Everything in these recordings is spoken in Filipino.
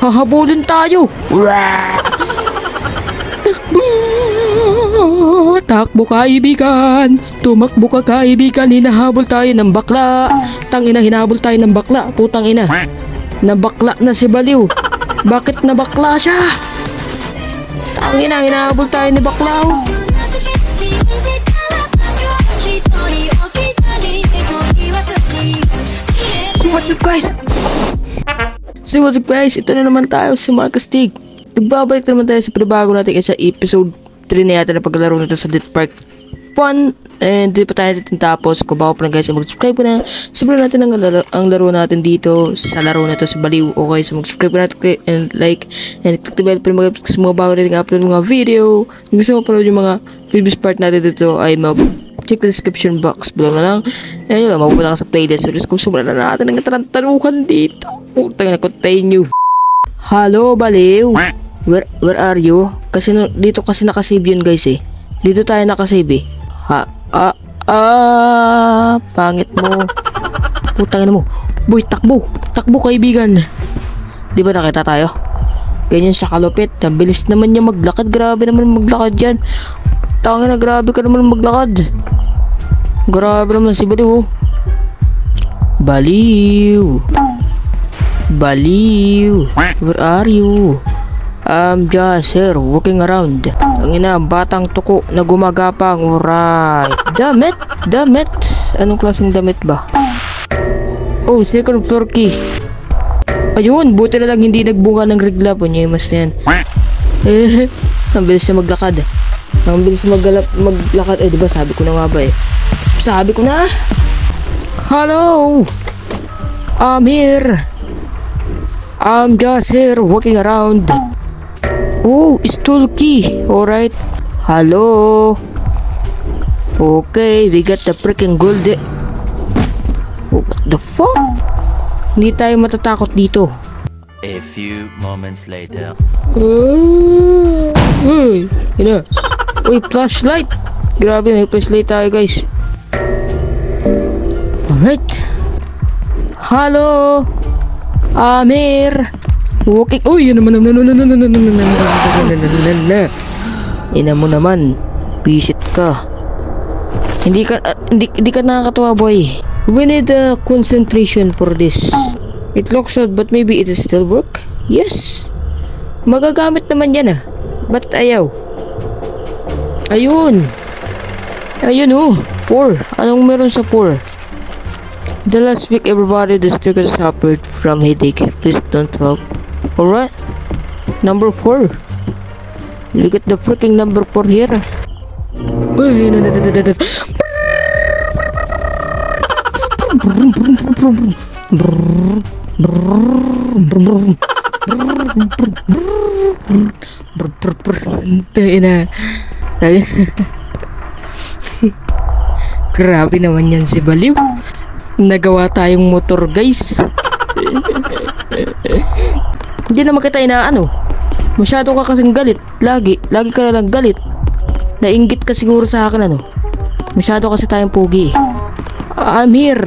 hahabulin tayo. Takbo kaibigan. Tumakbo ka kaibigan. Hinahabol tayo ng bakla. Tangina, hinahabol tayo ng bakla. Putang ina. Nabakla na si Baliw. Bakit nabakla siya? Tangina, hinahabol tayo ni Baklaw. What's up guys? What's up guys? Ito na naman tayo si Marcus Tig. Nagbabalik naman tayo sa panibago natin sa episode 3 na yata na paglaro natin sa Death Park 1. And di pa tayo natin tapos. Kung bago pa na guys, mag-subscribe ko na. Simulan natin ang laro natin dito sa laro na to sa Baliw. Okay, so mag-subscribe ko na and like and click the bell para mag-upload sa mga bago natin upload mga video. Kung gusto mo panood yung mga previous part natin dito ay check the description box below na lang. And yun lang, mapupunta ka sa playlist. So let's go, simulan na natin ang tarantaruhan dito. Putang na, continue. Hello Baliw, where are you? Kasi dito kasi nakasave yun guys eh. Dito tayo nakasave eh. Pangit mo. Putang ina mo. Boy, takbo. Takbo kaibigan. Di ba nakita tayo? Ganyan siya kalupit. Ang bilis naman niya maglakad. Grabe naman maglakad yan. Tangin na, grabe ka naman maglakad. Grabe naman si Baliw. Baliw. Where are you? I'm just here walking around. Ang ina, batang tuko na gumagapang. Alright. Damit. Anong klaseng damit ba? Oh, second floor key. Ayun, buti na lang hindi nagbunga ng regla po niya. Mas yan. Ang bilis na maglakad. Ang bilis maglakad. Eh, diba sabi ko na nga ba eh. Sabi ko na. Hello. I'm here. I'm just here walking around. Oh, stool key. Alright. Hello. Okay, we got the freaking gold. Oh, what the fuck? Hindi tayo matatakot dito. A few moments later. Ina. Uy, flashlight. Grabe, may flashlight tayo guys. Alright. Hello. I'm here. Walking. Uy, yun naman. Ina mo naman. Visit ka. Hindi ka nakakatawa boy. We need concentration for this. It looks odd but maybe it is still work. Yes. Magagamit naman yan ah. Ba't ayaw? Ayun oh. 4. Anong meron sa 4? The last week everybody the stickers suffered from headache. Please don't help. Alright. Number 4. Look at the freaking number 4 here. Grabe naman yan si Baliw. Nagawa tayong motor guys. Hindi naman kita inaano. Masyado ka kasing galit. Lagi ka na lang galit. Nainggit ka siguro sa akin ano. Masyado kasi tayong pugi. I'm here.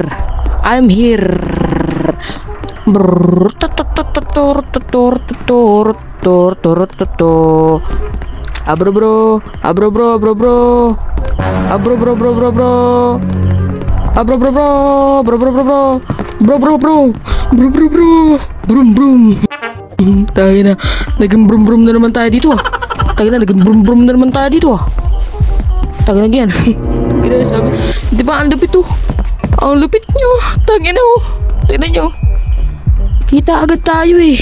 Tayo na, naging brum na naman tayo dito ah. Tayo na naman tayo dito ah. Tayo na yan. Sabi, di ba ang lupit oh. Ang lupit nyo. Tayo na oh. Tignan nyo. Kita agad tayo eh.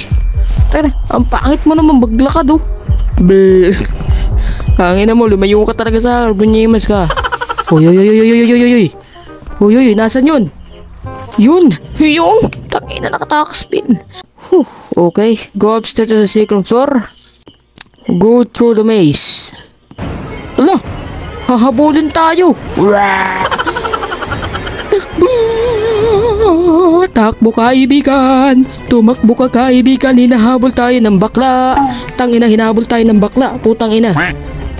Tayo na, ang pangit mo naman maglakad oh. Hangin na mo, lumayo ka talaga sa bunyimas ka. Uy, nasan yun? Yun. Tangina, nakatakas din. Okay, go upstairs to the second floor. Go through the maze. Ala, hahabulin tayo. Takbo kaibigan. Tumakbo ka kaibigan. Hinahabol tayo ng bakla. Tangina, hinahabol tayo ng bakla. Putang ina.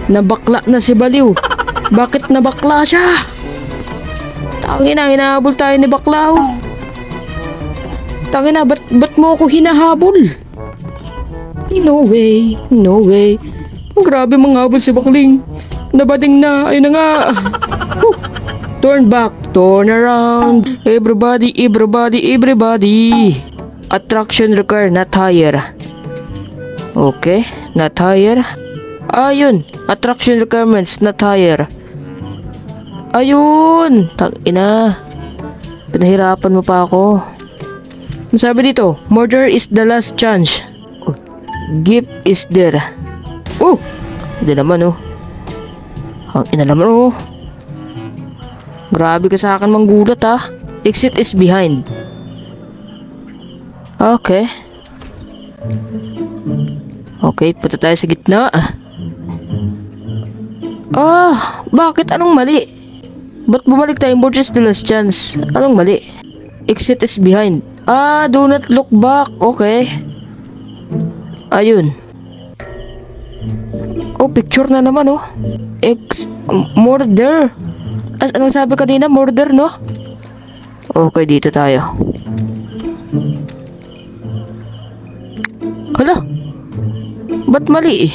Nabakla na si Baliw. Bakit nabakla siya? Tangina, hinahabol tayo ni Baklaw. Tangina, ba't mo ako hinahabol? No way, no way. Grabe mga habol si Bakling. Nabading na, ayun na nga. Whew. Turn back, turn around. Everybody, everybody, everybody. Attraction required, not higher. Okay, not higher. Ayun, attraction requirements, not higher. Ayun, tangina. Pinahirapan mo pa ako. Ano sabi dito? Murder is the last chance. Gift is there. Oh, hindi naman oh. Ang ina naman oh. Grabe ka sa akin manggulat ah. Exit is behind. Okay. Okay, punta tayo sa gitna. Ah, bakit? Anong mali? Ba't bumalik tayo? Murder is the last chance. Anong mali? Exit is behind. Ah, do not look back. Okay. Ayun. Oh, picture na naman oh. Murder. Anong sabi kanina? Murder, no? Okay, dito tayo. Hala. Ba't mali eh?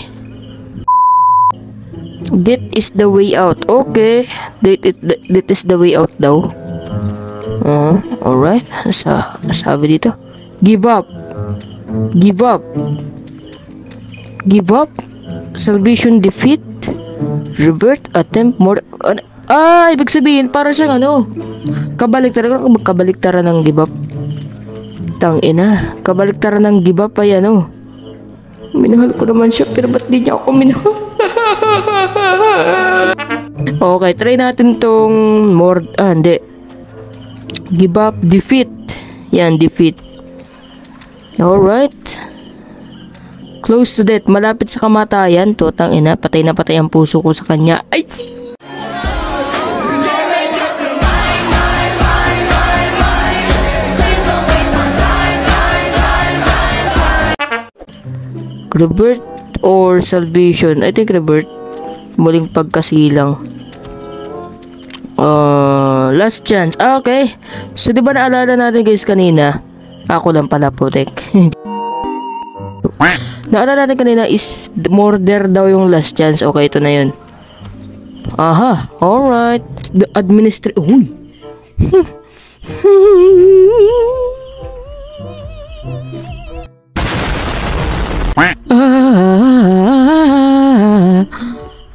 That is the way out. Okay. That is the way out daw. Alright. Sabi dito. Give up. Give up. Give up. Salvation defeat. Revert attempt more. Ibig sabihin para siyang ano. Kabaliktaran ng give up. Tangina. Kabaliktaran ng give up ay ano. Minahal ko naman siya pero ba't di niya ako minahal? Okay, try natin tong hindi. Give up, defeat. Yan, defeat. Alright. Close to death. Malapit sa kamatayan. Tutang ina, patay na patay ang puso ko sa kanya. Ay! Revert or salvation? I think revert. Muling pagkasilang. Last chance. Okay. So, di ba naalala natin guys kanina? Ako lang pala putek. Naalala natin kanina is murder daw yung last chance. Okay, ito na yun. Aha. Alright. The Uy.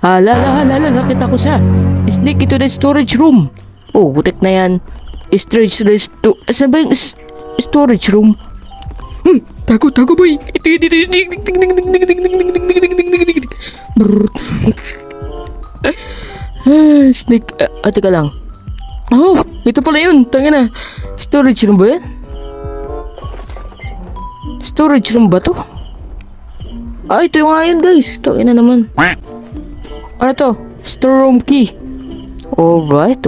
Hala, nakita ko siya. Sneak into the storage room. Oh, butik na yan. Saan ba yung storage room? Tago boy. Sneak. Teka lang. Oh, ito pala yun. Tangina. Storage room ba yan? Storage room ba to? Ito yung nga yun guys. Tangina naman. Ano to? Storeroom key. Alright.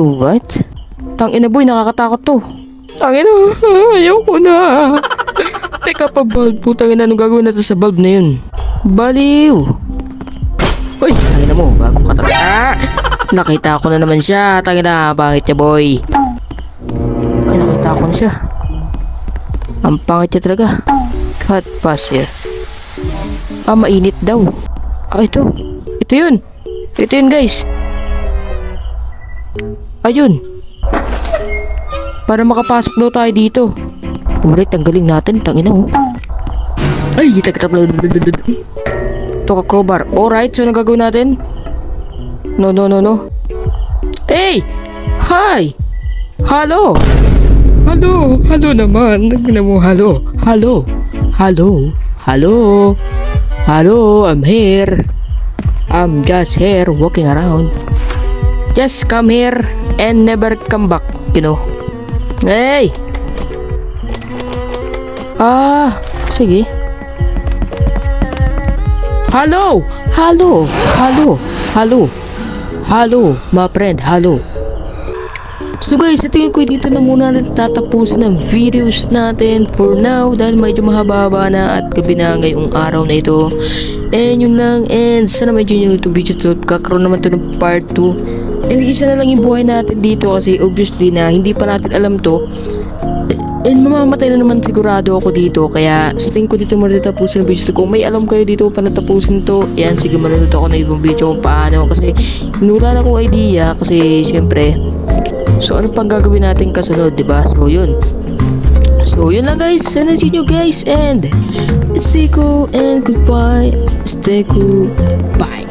Tangina boy, nakakatakot to. Tangina, ayaw ko na. Teka pa bulb, putang ina, anong gagawin natin sa bulb na yun? Baliw. Uy, tangina mo, bago ka talaga. Nakita ko na naman siya, tangina, bakit niya boy? Ay, nakita ko na siya. Ang pangit niya talaga. Cut pass here. Mainit daw. Ito yun. Ito yun guys. Ayun. Para makapasok daw tayo dito. Alright, tanggalin natin. Tangina oh. Ay, ito ka crowbar. Alright, so nagagawin natin? No. Hey! Hi! Hello! Hello naman. Nagina mo, hello. Hello, I'm here. I'm just here walking around. Just come here and never come back, you know. Hey! Sige. Hello, my friend, hello. So guys, sa tingin ko dito na muna tatapusin ang videos natin for now dahil medyo mahaba na at gabi na ngayong araw na ito. And yun lang, and sana medyo nyo itong video to, kakaroon naman to ng part 2. And isa na lang yung buhay natin dito kasi obviously na hindi pa natin alam to. And mamamatay na naman sigurado ako dito. Kaya sa tingin ko dito muna tapusin ang video to. Kung may alam kayo dito pa natapusin to, yan, sige manunod ako na ibang video kung paano. Kasi wala na akong idea. Kasi syempre, so ano pang gagawin natin kasunod, diba? So yun. So yun lang guys. Sana nyo guys. And let's say go and goodbye. Stay cool. Bye.